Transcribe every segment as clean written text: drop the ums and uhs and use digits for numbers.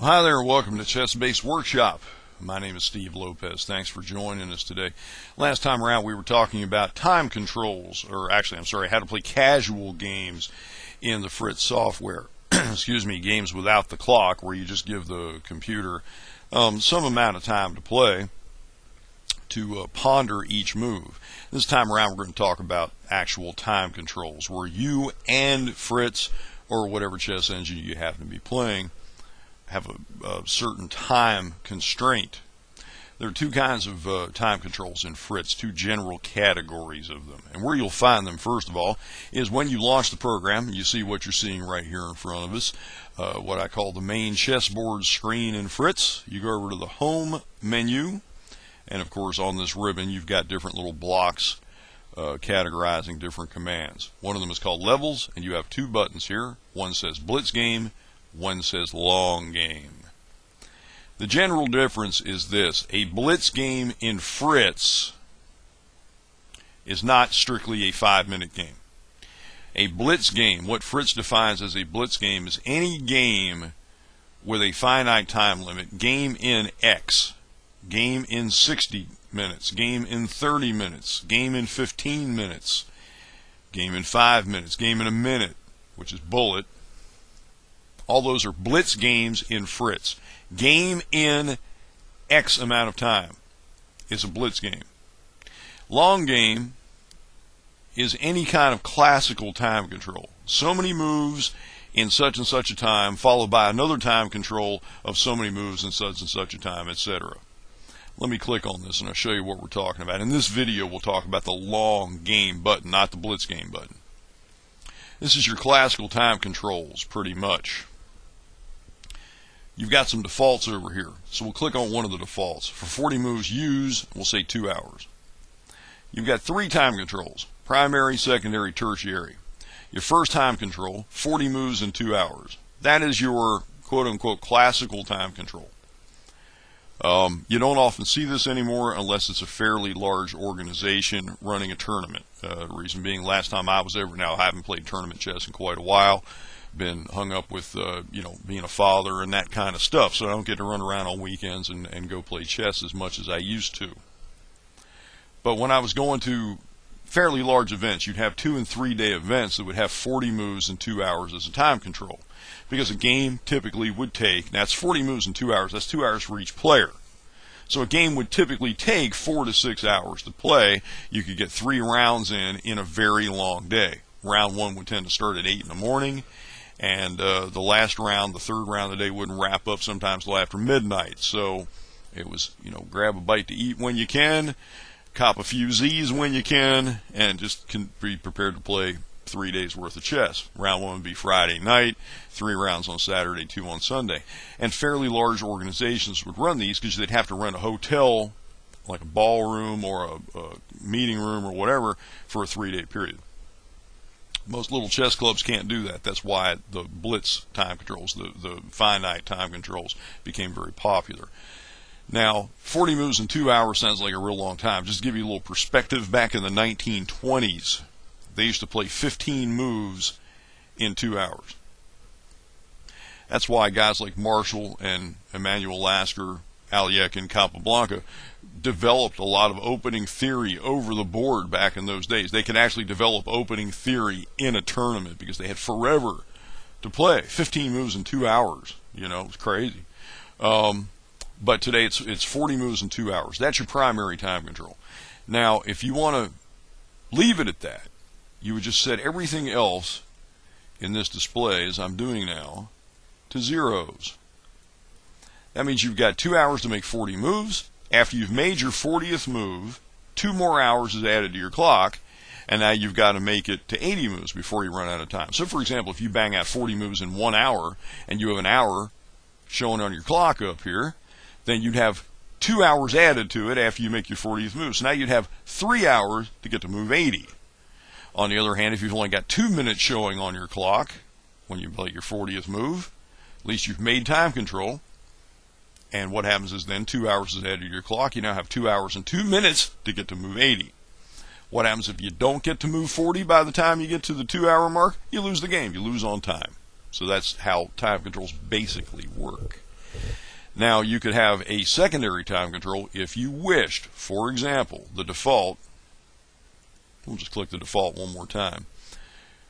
Well, hi there, and welcome to Chess Base Workshop. My name is Steve Lopez. Thanks for joining us today. Last time around we were talking about time controls, or actually, I'm sorry, how to play casual games in the Fritz software. Excuse me, games without the clock, where you just give the computer some amount of time to play to ponder each move. This time around we're going to talk about actual time controls, where you and Fritz, or whatever chess engine you happen to be playing, have a certain time constraint. There are two kinds of time controls in Fritz, two general categories of them. And where you'll find them, first of all, is when you launch the program. You see what you're seeing right here in front of us, what I call the main chessboard screen in Fritz. You go over to the home menu, and of course on this ribbon you've got different little blocks categorizing different commands. One of them is called levels, and you have two buttons here. One says Blitz game, one says long game. The general difference is this: a Blitz game in Fritz is not strictly a 5-minute game. A Blitz game, what Fritz defines as a Blitz game, is any game with a finite time limit. Game in X, game in 60 minutes, game in 30 minutes, game in 15 minutes, game in 5 minutes, game in a minute, which is bullet. All those are Blitz games in Fritz. Game in X amount of time is a Blitz game. Long game is any kind of classical time control. So many moves in such and such a time, followed by another time control of so many moves in such and such a time, etc. Let me click on this and I'll show you what we're talking about. In this video we'll talk about the long game button, not the Blitz game button. This is your classical time controls, pretty much. You've got some defaults over here, so we'll click on one of the defaults. For 40 moves, use, we'll say 2 hours. You've got 3 time controls: primary, secondary, tertiary. Your first time control, 40 moves in 2 hours. That is your quote-unquote classical time control. You don't often see this anymore unless it's a fairly large organization running a tournament. The reason being, last time I was ever, now I haven't played tournament chess in quite a while, been hung up with being a father and that kind of stuff, so I don't get to run around on weekends and go play chess as much as I used to. But when I was going to fairly large events, you'd have 2 and 3 day events that would have 40 moves in 2 hours as a time control, because a game typically would take, that's 40 moves in 2 hours, that's 2 hours for each player. So a game would typically take 4 to 6 hours to play. You could get 3 rounds in a very long day. Round 1 would tend to start at 8 in the morning, and the last round, the third round of the day, wouldn't wrap up sometimes till after midnight. So it was, grab a bite to eat when you can, cop a few Z's when you can, and just be prepared to play 3 days worth of chess. Round 1 would be Friday night, 3 rounds on Saturday, 2 on Sunday. And fairly large organizations would run these because they'd have to rent a hotel, like a ballroom or a meeting room or whatever, for a 3-day period. Most little chess clubs can't do that. That's why the Blitz time controls, the finite time controls, became very popular. Now, 40 moves in 2 hours sounds like a real long time. Just to give you a little perspective, back in the 1920s, they used to play 15 moves in 2 hours. That's why guys like Marshall and Emanuel Lasker, Aliek, and Capablanca developed a lot of opening theory over the board back in those days. They could actually develop opening theory in a tournament because they had forever to play. 15 moves in 2 hours, it was crazy. But today it's 40 moves in 2 hours. That's your primary time control. Now, if you want to leave it at that, you would just set everything else in this display, as I'm doing now, to zeros. That means you've got 2 hours to make 40 moves. After you've made your 40th move, 2 more hours is added to your clock, and now you've got to make it to 80 moves before you run out of time. So, for example, if you bang out 40 moves in 1 hour, and you have an hour showing on your clock up here, then you'd have 2 hours added to it after you make your 40th move. So now you'd have 3 hours to get to move 80. On the other hand, if you've only got 2 minutes showing on your clock when you play your 40th move, at least you've made time control. And what happens is then 2 hours is added to your clock. You now have 2 hours and 2 minutes to get to move 80. What happens if you don't get to move 40 by the time you get to the 2 hour mark? You lose the game. You lose on time. So that's how time controls basically work. Now, you could have a secondary time control if you wished. For example, the default, we'll just click the default one more time.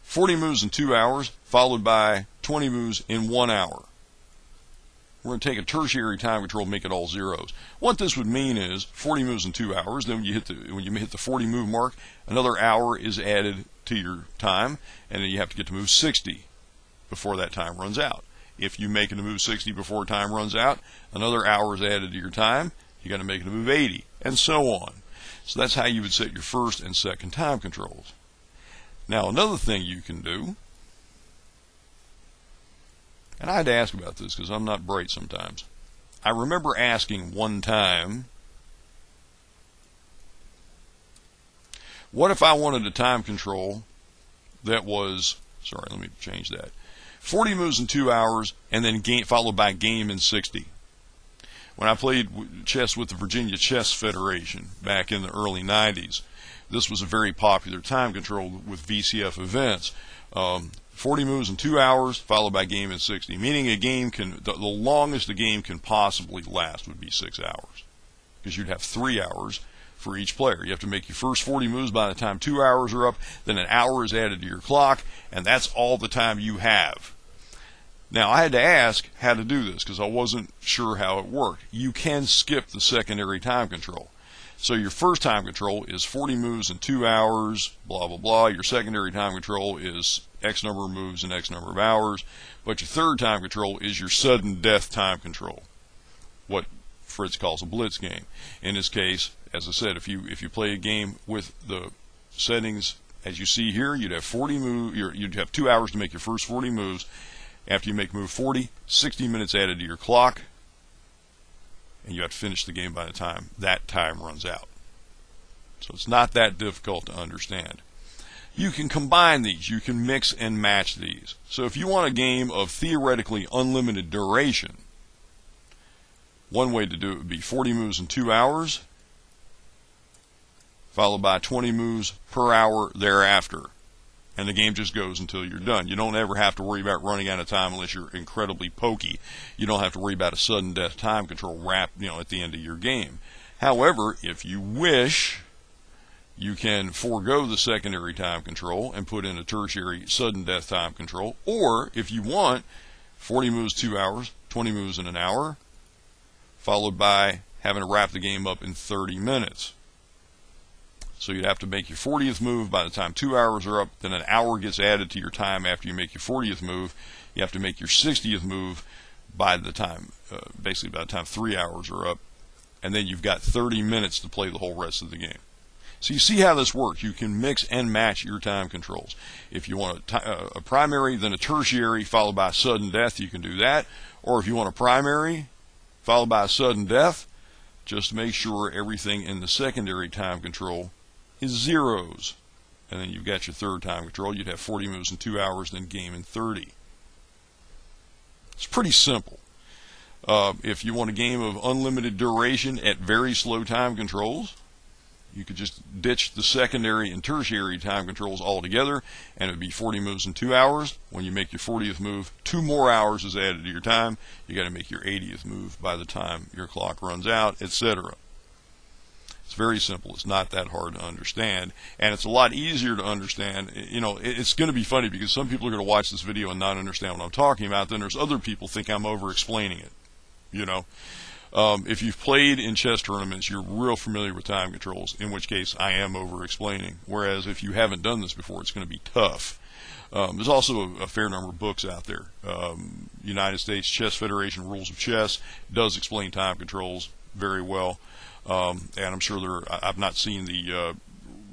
40 moves in 2 hours, followed by 20 moves in 1 hour. We're going to take a tertiary time control and make it all zeros. What this would mean is 40 moves in 2 hours. Then when you hit the 40 move mark, another hour is added to your time, and then you have to get to move 60 before that time runs out. If you make it to move 60 before time runs out, another hour is added to your time. You got to make it to move 80, and so on. So that's how you would set your first and second time controls. Now, another thing you can do, and I had to ask about this because I'm not bright sometimes. I remember asking one time, what if I wanted a time control that was, sorry, let me change that, 40 moves in 2 hours and then followed by game in 60. When I played chess with the Virginia Chess Federation back in the early 90s, this was a very popular time control with VCF events. 40 moves in 2 hours, followed by game in 60. Meaning a game the longest a game can possibly last would be 6 hours. Because you'd have 3 hours for each player. You have to make your first 40 moves by the time 2 hours are up, then an hour is added to your clock, and that's all the time you have. Now, I had to ask how to do this because I wasn't sure how it worked. You can skip the secondary time control. So your first time control is 40 moves in 2 hours, blah, blah, blah. Your secondary time control is X number of moves in X number of hours. But your third time control is your sudden death time control, what Fritz calls a Blitz game. In this case, as I said, if you play a game with the settings as you see here, you'd have 40 moves. You'd have 2 hours to make your first 40 moves. After you make move 40, 60 minutes added to your clock, and you have to finish the game by the time that time runs out. So it's not that difficult to understand. You can combine these. You can mix and match these. So if you want a game of theoretically unlimited duration, one way to do it would be 40 moves in 2 hours, followed by 20 moves per hour thereafter. And the game just goes until you're done. You don't ever have to worry about running out of time unless you're incredibly pokey. You don't have to worry about a sudden death time control at the end of your game. However, if you wish, you can forego the secondary time control and put in a tertiary sudden death time control. Or, if you want, 40 moves 2 hours, 20 moves in an hour, followed by having to wrap the game up in 30 minutes. So you'd have to make your 40th move by the time 2 hours are up. Then an hour gets added to your time after you make your 40th move. You have to make your 60th move by the time, basically by the time 3 hours are up. And then you've got 30 minutes to play the whole rest of the game. So you see how this works. You can mix and match your time controls. If you want a primary, then a tertiary, followed by a sudden death, you can do that. Or if you want a primary, followed by a sudden death, just make sure everything in the secondary time control is zeros. And then you've got your third time control. You'd have 40 moves in 2 hours, then game in 30. It's pretty simple. If you want a game of unlimited duration at very slow time controls, you could just ditch the secondary and tertiary time controls altogether, and it would be 40 moves in 2 hours. When you make your 40th move, 2 more hours is added to your time. You got to make your 80th move by the time your clock runs out, etc. It's very simple. It's not that hard to understand, and it's a lot easier to understand. It's going to be funny because some people are going to watch this video and not understand what I'm talking about. Then there's other people think I'm over-explaining it. If you've played in chess tournaments, you're real familiar with time controls, in which case I am over-explaining. Whereas if you haven't done this before, it's going to be tough. There's also a fair number of books out there. United States Chess Federation Rules of Chess does explain time controls very well. And I'm sure I've not seen the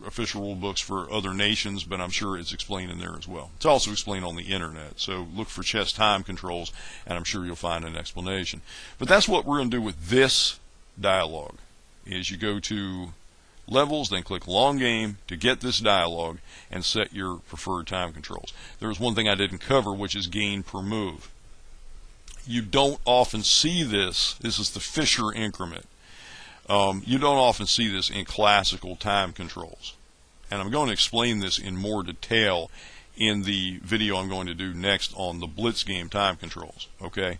official rule books for other nations, but I'm sure it's explained in there as well. It's also explained on the internet, so look for chess time controls, and I'm sure you'll find an explanation. But that's what we're going to do with this dialogue, is you go to levels, then click long game to get this dialogue and set your preferred time controls. There's one thing I didn't cover, which is gain per move. You don't often see this. This is the Fisher increment. You don't often see this in classical time controls. And I'm going to explain this in more detail in the video I'm going to do next on the Blitz game time controls. Okay?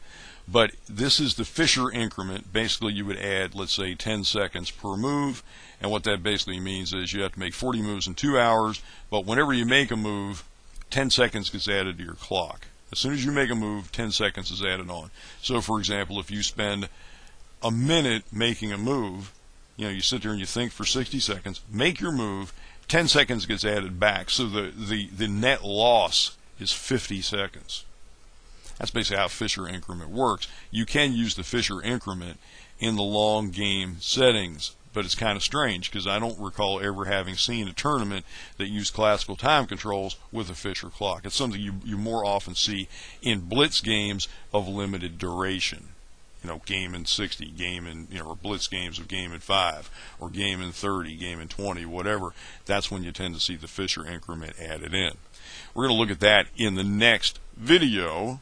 But this is the Fisher increment. Basically, you would add, let's say, 10 seconds per move. And what that basically means is you have to make 40 moves in 2 hours. But whenever you make a move, 10 seconds gets added to your clock. As soon as you make a move, 10 seconds is added on. So, for example, if you spend a minute making a move, you sit there and you think for 60 seconds, make your move, 10 seconds gets added back. So the net loss is 50 seconds. That's basically how Fisher increment works. You can use the Fisher increment in the long game settings, but it's kind of strange because I don't recall ever having seen a tournament that used classical time controls with a Fisher clock. It's something you more often see in Blitz games of limited duration. Game in 60, game in, or Blitz games of game in 5, or game in 30, game in 20, whatever. That's when you tend to see the Fisher increment added in. We're going to look at that in the next video.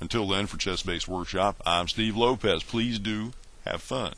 Until then, for Chess Base Workshop, I'm Steve Lopez. Please do have fun.